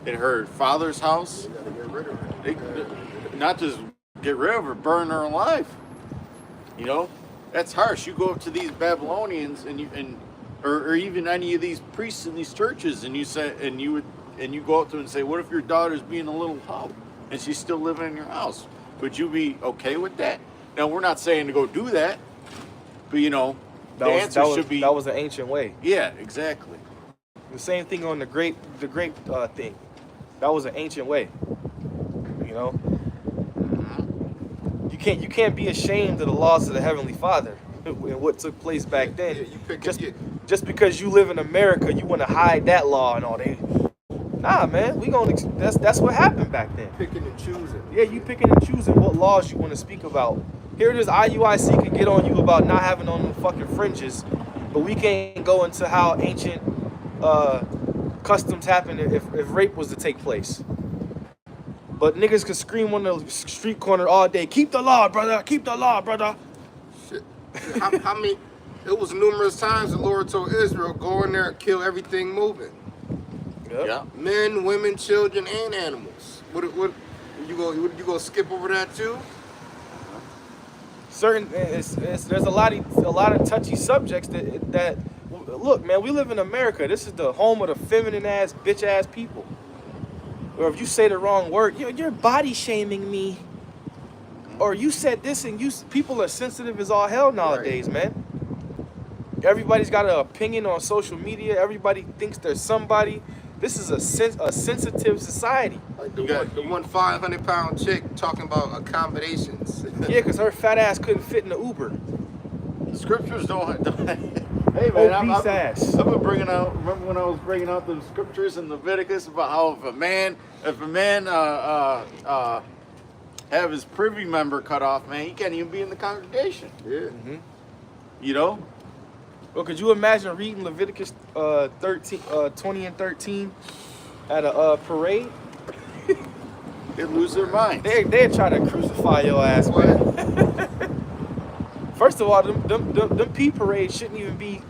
in her father's house, They gotta get rid of her. they not just get rid of her, burn her alive. That's harsh. You go up to these Babylonians or even any of these priests in these churches, and you go up to them and say, "What if your daughter's being a little hoe and she's still living in your house? Would you be okay with that?" Now, we're not saying to go do that, but the answer should be that was an ancient way. Yeah, exactly. The same thing on the grape thing. That was an ancient way. You can't be ashamed of the laws of the Heavenly Father and what took place back then. Just because you live in America, you want to hide that law and all that. Nah, man, that's what happened back then. Picking and choosing. Yeah, you picking and choosing what laws you want to speak about. Here it is, IUIC can get on you about not having on the fucking fringes, but we can't go into how ancient customs happened if rape was to take place. But niggas could scream on the street corner all day, "Keep the law, brother! Keep the law, brother!" Shit. How many? It was numerous times the Lord told Israel, "Go in there and kill everything moving." Yep. Yeah. Men, women, children, and animals. What you go skip over that too? There's a lot of touchy subjects that look, man, we live in America. This is the home of the feminine ass, bitch ass people. Or if you say the wrong word, you're body shaming me. Or you said this, and people are sensitive as all hell nowadays, man. Everybody's got an opinion on social media. Everybody thinks they're somebody. This is a sensitive society. Like the one 500-pound chick talking about accommodations. Yeah, because her fat ass couldn't fit in the Uber. The scriptures don't hey, man, Obese ass. I've been bringing out. Remember when I was bringing out the scriptures in Leviticus about how if a man have his privy member cut off, man, he can't even be in the congregation. Yeah. Mm-hmm. Well, could you imagine reading Leviticus 20 and 13 at a parade? They'd lose their minds. They'd try to crucify your ass, man. First of all, them pea parades shouldn't even be.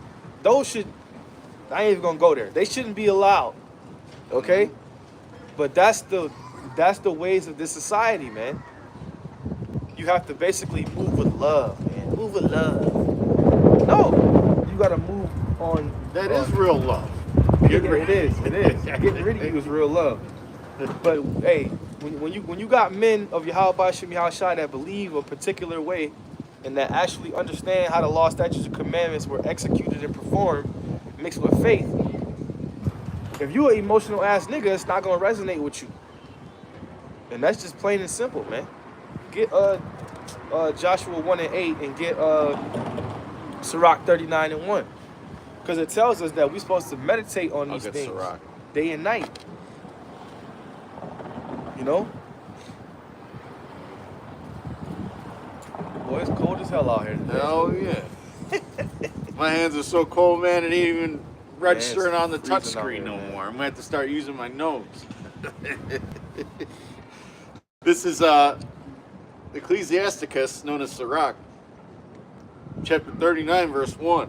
I ain't even gonna go there. They shouldn't be allowed. Okay, but that's the ways of this society, man. You have to basically move with love, man. Move with love. No, you gotta move on. That is real love. It is. Getting rid of you is real love. But hey, when you got men of Yahweh Shem Yahushua that believe a particular way, and that actually understand how the law, statutes, and commandments were executed and performed, mixed with faith. If you an emotional ass nigga, it's not gonna resonate with you. And that's just plain and simple, man. Get Joshua 1:8 and get Sirach 39:1. Because it tells us that we're supposed to meditate on these things Sirach. day and night. You know? Boy, it's cold as hell out here today. Oh yeah. My hands are so cold, man, it ain't even registering on the touch screen no more. I'm gonna have to start using my nose. This is Ecclesiasticus, known as Sirach, chapter 39, verse 1.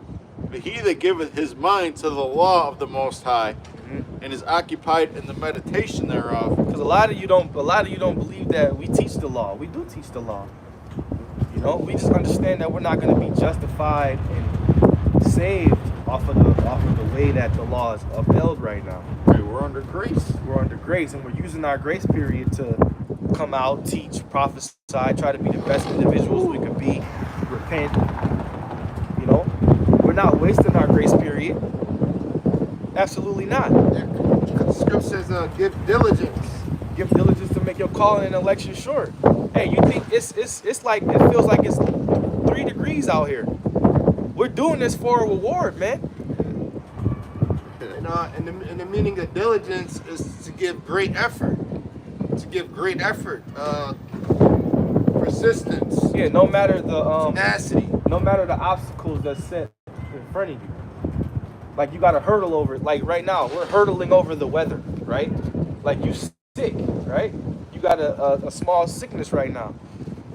But he that giveth his mind to the law of the Most High, and is occupied in the meditation thereof. Because a lot of you don't believe that we teach the law. We do teach the law. You know, we just understand that we're not going to be justified and saved off of the way that the law is upheld right now. Hey, we're under grace. We're under grace, and we're using our grace period to come out, teach, prophesy, try to be the best individuals we could be, repent. You know, we're not wasting our grace period. Absolutely not. The scripture says, give diligence. Give diligence to make your calling and election short. Hey, you think it's like, it feels like it's 3 degrees out here. We're doing this for a reward, man. And the meaning of diligence is to give great effort. To give great effort. Persistence. Yeah, no matter the tenacity. no matter the obstacles that's set in front of you. Like you gotta hurdle over it. Like right now, we're hurdling over the weather, right? Like you sick, right? You got a small sickness right now.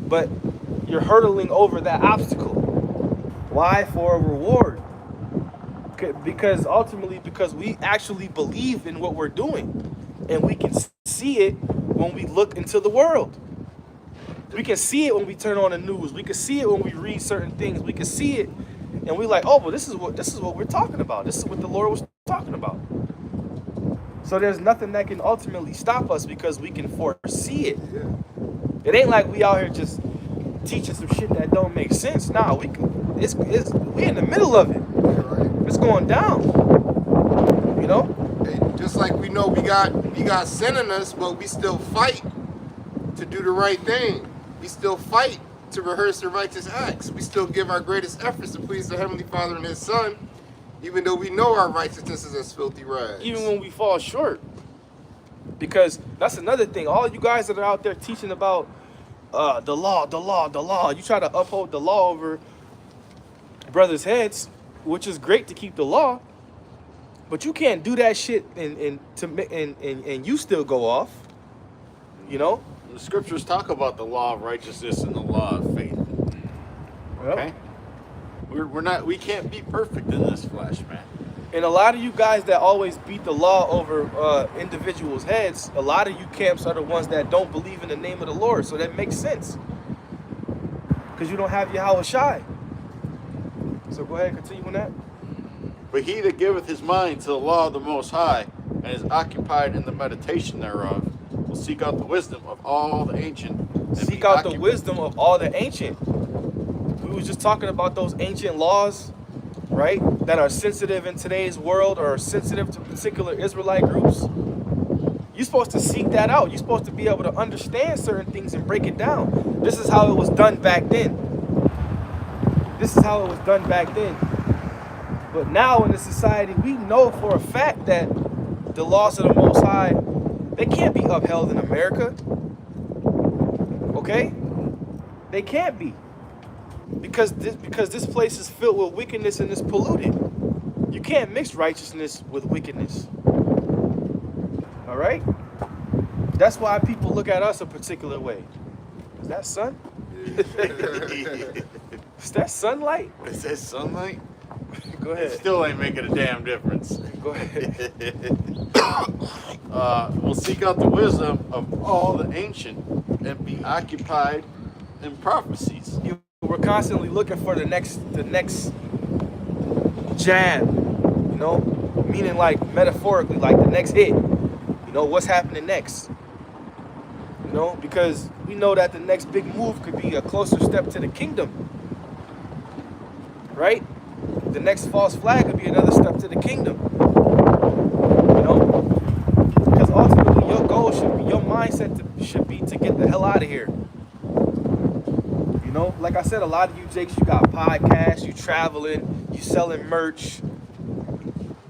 But you're hurdling over that obstacle. Why? For a reward. Because ultimately, because we actually believe in what we're doing. And we can see it when we look into the world. We can see it when we turn on the news. We can see it when we read certain things. We can see it and we're like, oh, well, this is what we're talking about. This is what the Lord was talking about. So there's nothing that can ultimately stop us because we can foresee it. Yeah. It ain't like we out here just teaching some shit that don't make sense. Nah, we in the middle of it. Yeah, right. It's going down. You know? And just like we know we got sin in us, but we still fight to do the right thing. We still fight to rehearse the righteous acts. We still give our greatest efforts to please the Heavenly Father and His Son, even though we know our righteousness is as filthy rags. Even when we fall short. Because that's another thing. All you guys that are out there teaching about the law. You try to uphold the law over brothers' heads, which is great to keep the law. But you can't do that shit and you still go off. You know? The scriptures talk about the law of righteousness and the law of faith. Okay? We can't be perfect in this flesh, man. And a lot of you guys that always beat the law over individuals' heads, a lot of you camps are the ones that don't believe in the name of the Lord. So that makes sense. Because you don't have Yahweh Shai. So go ahead and continue on that. But he that giveth his mind to the law of the Most High, and is occupied in the meditation thereof, will seek out the wisdom of all the ancient. Seek out the wisdom of all the ancient. We was just talking about those ancient laws, right? That are sensitive in today's world or sensitive to particular Israelite groups. You're supposed to seek that out. You're supposed to be able to understand certain things and break it down. This is how it was done back then. This is how it was done back then. But now in the society, we know for a fact that the laws of the Most High, they can't be upheld in America. Okay? They can't be. Because this place is filled with wickedness and it's polluted. You can't mix righteousness with wickedness. All right? That's why people look at us a particular way. Is that sun? Is that sunlight? Is that sunlight? Go ahead. It still ain't making a damn difference. Go ahead. We'll seek out the wisdom of all the ancient and be occupied in prophecies. We're constantly looking for the next jab, you know, meaning like metaphorically, like the next hit. You know, what's happening next? You know, because we know that the next big move could be a closer step to the kingdom. right? The next false flag would be another step to the kingdom. You know, because ultimately your goal should be, your mindset should be to get the hell out of here. You know, like I said, a lot of you Jakes, you got podcasts, you traveling, you selling merch,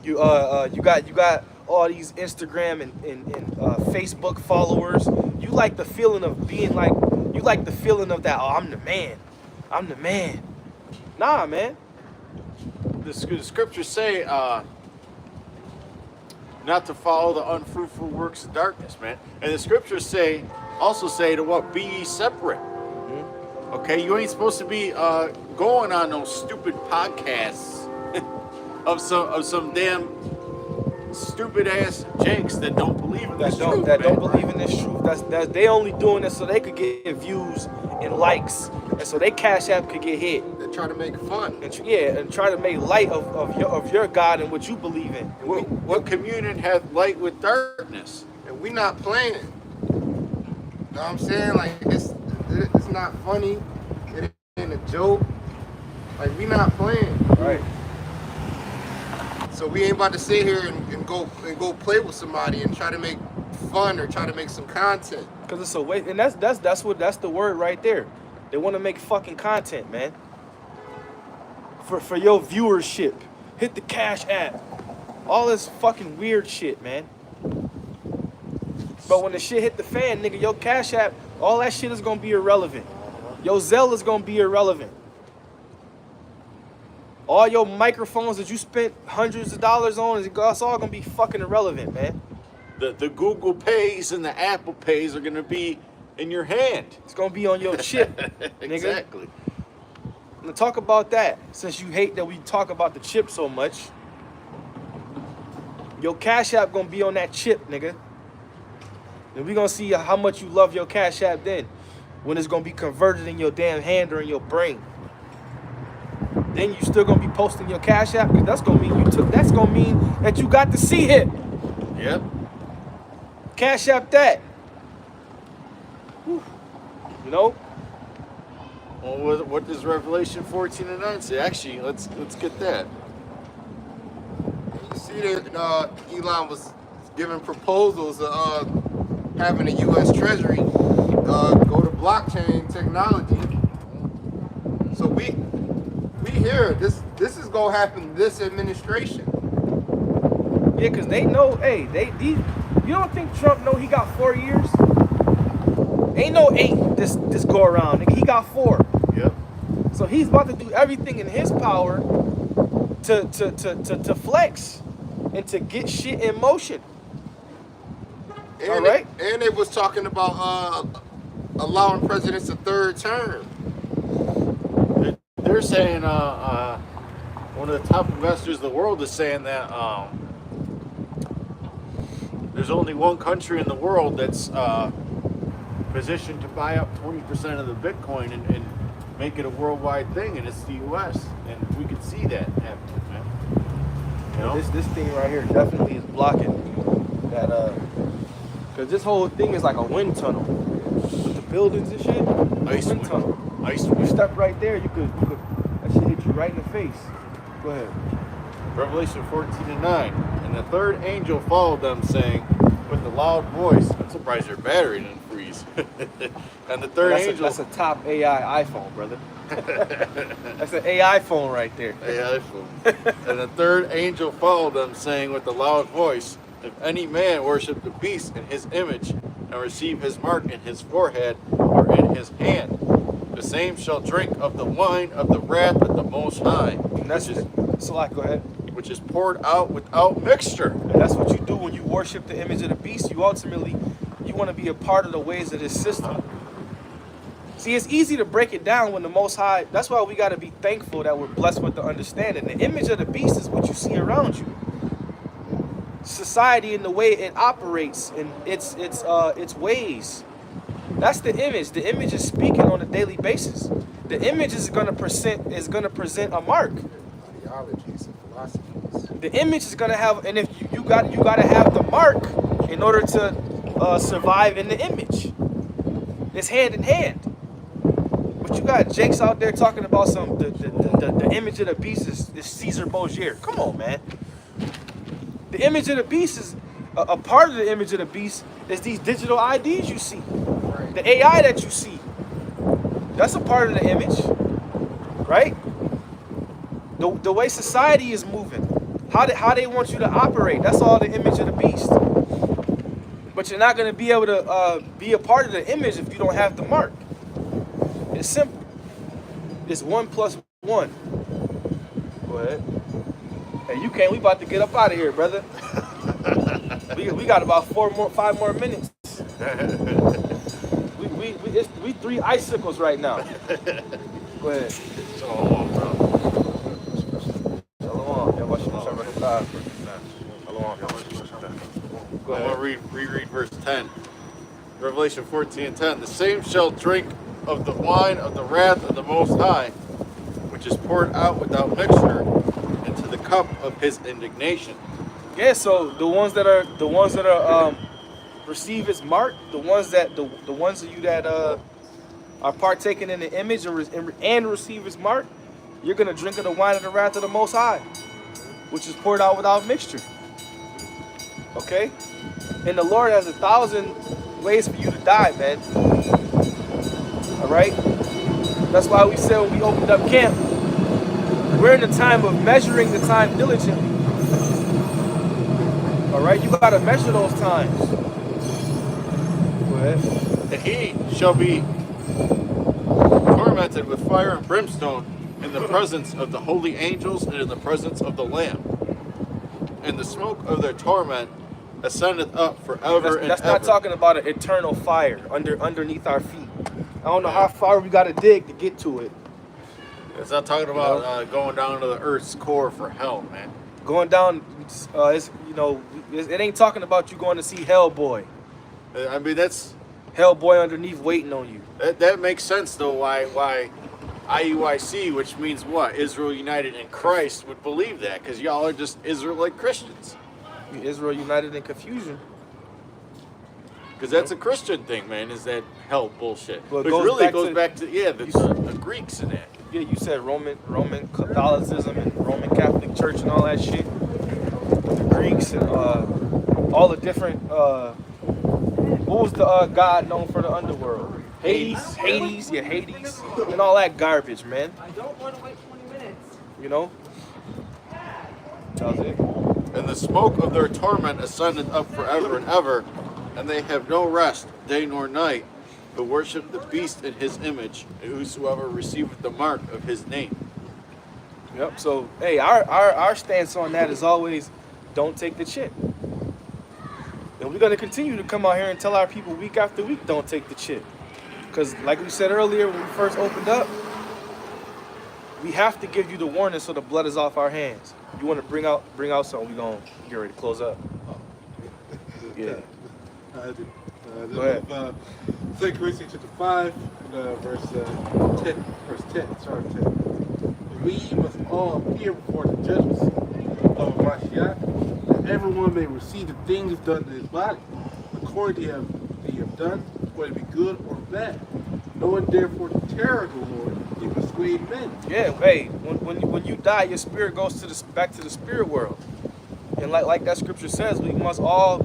you got all these Instagram and Facebook followers. You like the feeling of being like, you like the feeling of that. Oh, I'm the man. I'm the man. Nah, man. The scriptures say not to follow the unfruitful works of darkness, man. And the scriptures also say to what? Be ye separate. Mm-hmm. Okay, you ain't supposed to be going on those stupid podcasts of some damn stupid ass jakes that don't believe in this truth. That don't believe in this truth. That's they only doing this so they could get views and likes, and so they cash app could get hit. They're trying to make fun. And try to make light of your God and what you believe in. What communion hath light with darkness? And we not playing. You know what I'm saying? Like, it's not funny. It ain't a joke. Like, we not playing. Right. So we ain't about to sit here and go play with somebody and try to make fun or try to make some content. Cause it's a waste, and that's the word right there. They want to make fucking content, man. For your viewership, hit the cash app, all this fucking weird shit, man. But when the shit hit the fan, nigga, your cash app, all that shit is gonna be irrelevant. Your Zelle is gonna be irrelevant. All your microphones that you spent hundreds of dollars on, it's all gonna be fucking irrelevant, man. The Google Pays and the Apple Pays are gonna be in your hand. It's gonna be on your chip, nigga. Exactly. Now talk about that. Since you hate that we talk about the chip so much, your cash app gonna be on that chip, nigga. And we gonna see how much you love your cash app then, when it's gonna be converted in your damn hand or in your brain. Then you still gonna be posting your cash app, because that's gonna mean that's gonna mean that you got the C hit. Yep. Cash app that. Whew. You know? Well, what does Revelation 14:9 say? Actually, let's get that. You see that Elon was giving proposals of having the U.S. Treasury go to blockchain technology. So we hear this is gonna happen this administration. Yeah, because they know, hey, you don't think Trump know he got 4 years? Ain't no 8 this go around, nigga. He got 4. Yep. So he's about to do everything in his power to flex and to get shit in motion. And all right. And they was talking about allowing presidents a third term. They're saying one of the top investors in the world is saying that there's only one country in the world that's positioned to buy up 20% of the Bitcoin and make it a worldwide thing, and it's the U.S. And we could see that happening, man. You know? This thing right here definitely is blocking that, because this whole thing is like a wind tunnel with the buildings and shit. Ice wind wind. tunnel. Ice You wind. step right there, you could that shit hit you right in the face. Go ahead. Revelation 14:9. And the third angel followed them, saying with a loud voice, I'm surprised your battery didn't freeze. And the third angel. That's a top AI iPhone, brother. That's an AI phone right there. AI phone. And the third angel followed them, saying with a loud voice, if any man worship the beast in his image and receive his mark in his forehead or in his hand, the same shall drink of the wine of the wrath of the Most High, And that's which is Salak, go ahead. which is poured out without mixture. And that's what you do when you worship the image of the beast. You ultimately, you want to be a part of the ways of this system. See, it's easy to break it down when the Most High, that's why we got to be thankful that we're blessed with the understanding. The image of the beast is what you see around you. Society and the way it operates and its ways. That's the image. The image is speaking on a daily basis. The image is gonna present a mark. Ideologies and philosophies. The image is gonna have, and if you gotta have the mark in order to survive in the image. It's hand in hand. But you got Jakes out there talking about the image of the beast is Caesar Borgia. Come on, man. The image of the beast is a part of the image of the beast is these digital IDs you see, the AI that you see. That's a part of the image, right? The way society is moving, how they want you to operate. That's all the image of the beast. But you're not going to be able to be a part of the image if you don't have the mark. It's simple. It's 1 + 1. Go ahead. Hey, you can't. We about to get up out of here, brother. we got about 5 more minutes. We 3 icicles right now. Go ahead. Shalom, bro. Shalom. Go I'm ahead. going to reread verse 10. Revelation 14:10. The same shall drink of the wine of the wrath of the Most High, which is poured out without mixture into the cup of his indignation. Yeah, so the ones that are receive his mark, the ones of you that are partaking in the image and receive his mark, you're gonna drink of the wine of the wrath of the Most High, which is poured out without mixture. Okay, and the Lord has 1,000 ways for you to die, man. All right, that's why we said when we opened up camp, we're in the time of measuring the time diligently. All right, you gotta measure those times. Go ahead. And he shall be tormented with fire and brimstone in the presence of the holy angels and in the presence of the Lamb. And the smoke of their torment ascendeth up forever and That's ever. not talking about an eternal fire underneath our feet. I don't know how far we gotta dig to get to it. It's not talking about going down to the earth's core for hell, man. Going down, it ain't talking about you going to see Hellboy. I mean, that's Hellboy underneath waiting on you. that makes sense though. Why IUIC, which means what? Israel United in Christ, would believe that, because y'all are just Israelite Christians. Israel United in confusion. Because that's a Christian thing, man. Is that hell bullshit? Well, it Which goes really back goes to- back to the Greeks and that. Yeah, you said Roman Catholicism and Roman Catholic Church and all that shit. The Greeks and all the different. What was the god known for the underworld? Hades, and all that garbage, man. I don't want to wait 20 minutes. You know. That was it. And the smoke of their torment ascended up forever and ever, and they have no rest day nor night, but worship the beast in his image, and whosoever receiveth the mark of his name. Yep. So hey, our stance on that is always don't take the chip. And we're gonna continue to come out here and tell our people week after week, don't take the chip. Because like we said earlier when we first opened up, we have to give you the warning so the blood is off our hands. You want to bring out something, we're gonna get ready to close up. Yeah. Go ahead. 2 Corinthians chapter 5, verse 10. Sorry, 10. We must all appear before the judgment of Mashiach, that everyone may receive the things done to his body, according to he have done, whether it be good or bad. Knowing therefore the terror of the Lord, he persuade men. Yeah. Hey, when you die, your spirit goes back to the spirit world, and like that scripture says, we must all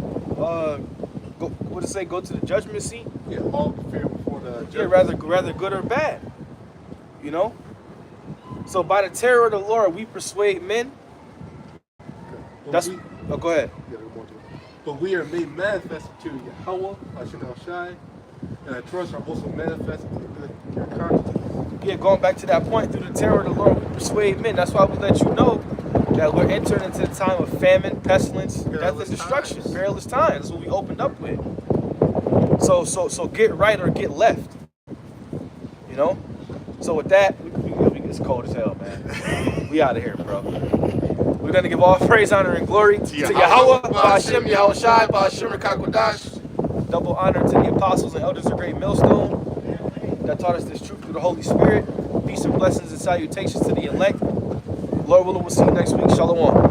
go. What does it say? Go to the judgment seat. Yeah, all appear before the judgment. Yeah, rather good or bad. You know? So by the terror of the Lord, we persuade men. That's go ahead. But we are made manifest to Yahweh, Hashem Shai, and our trust are also manifested to your conscience. Yeah, going back to that point, through the terror of the Lord, we persuade men. That's why we let you know that we're entering into the time of famine, pestilence, death, and destruction. Perilous times. That's what we opened up with. So get right or get left. You know? So with that, it's cold as hell, man. We out of here, bro. We're going to give all praise, honor, and glory to Yahweh, Ba'ashem, Yahweh Shai, Ba'ashem, Rakakwadash. Double honor to the apostles and elders of Great Millstone that taught us this truth through the Holy Spirit. Peace and blessings and salutations to the elect. Lord willing, we'll see you next week. Shalom.